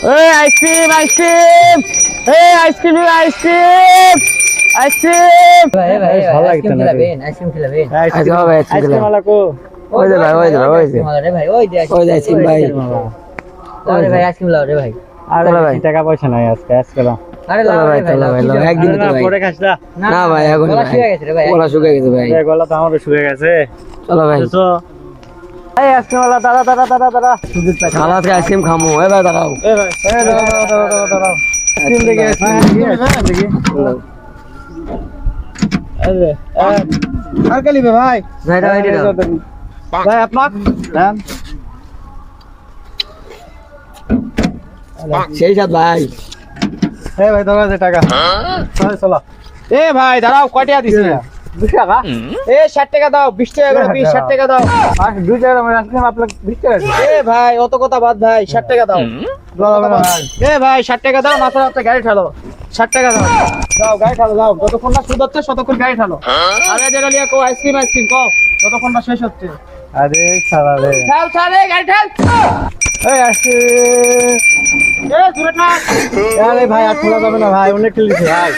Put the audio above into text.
এই ice cream ice cream এই ice cream ice cream ice cream ভাই ভাই ভালো লাগছে আইসক্রিম না খেলাবেন আইসক্রিম খেলাবেন আইসক্রিম আইসক্রিম वाला को ওই যে ভাই রে ভাই ওই যে আইসক্রিম ভাই আরে ভাই আইসক্রিম লাও রে ভাই আরে ভাই টাকা পয়সা নাই আজকে আজকে না আরে লাও রে ভাই লাও একদিন তো ভাই পরে খাস না না ভাই এখন গলা শুকিয়ে গেছে রে ভাই গলা শুকিয়ে গেছে ভাই এই গলা তো আমারও শুকিয়ে গেছে চলো ভাই তো এই আইসক্রিম वाला দাঁড়া দাঁড়া দাঁড়া দাঁড়া সুজিত ভাই খালা থেকে আইসক্রিম খামো এ ভাই দাঁড়াও এই ভাই এই দাঁড়া আইসক্রিম দেখে আইসক্রিম দেখে আরে আর কে লিবে ভাই ভাই দাও এটা দাও ভাই আপনার দেন সেই সাথ ভাই এই ভাই দাও টাকা চল চলো এ ভাই দাঁড়াও কয়টা দিছিস 20 টাকা এ 60 টাকা দাও 20 টাকা করে 20 60 টাকা দাও আর 2 টাকা মানে আইসক্রিম আপনাকে 20 টাকা এ ভাই অত কথা বাদ ভাই 60 টাকা দাও এ ভাই 60 টাকা দাও মাথা রাতে গাড়ি ঠালো 60 টাকা দাও দাও গাড়ি ঠালো দাও যতক্ষণ না সুদ হচ্ছে ততক্ষণ গাড়ি ঠালো আরে জায়গা লিয়া কো আইসক্রিম আইসক্রিম কো যতক্ষণ না শেষ হচ্ছে আরে সারা রে ঠাল ঠালে গাড়ি ঠাল এই আইসক্রিম এ দূরে না আরে ভাই আর খোলা যাবে না ভাই অনেক খেলেছে ভাই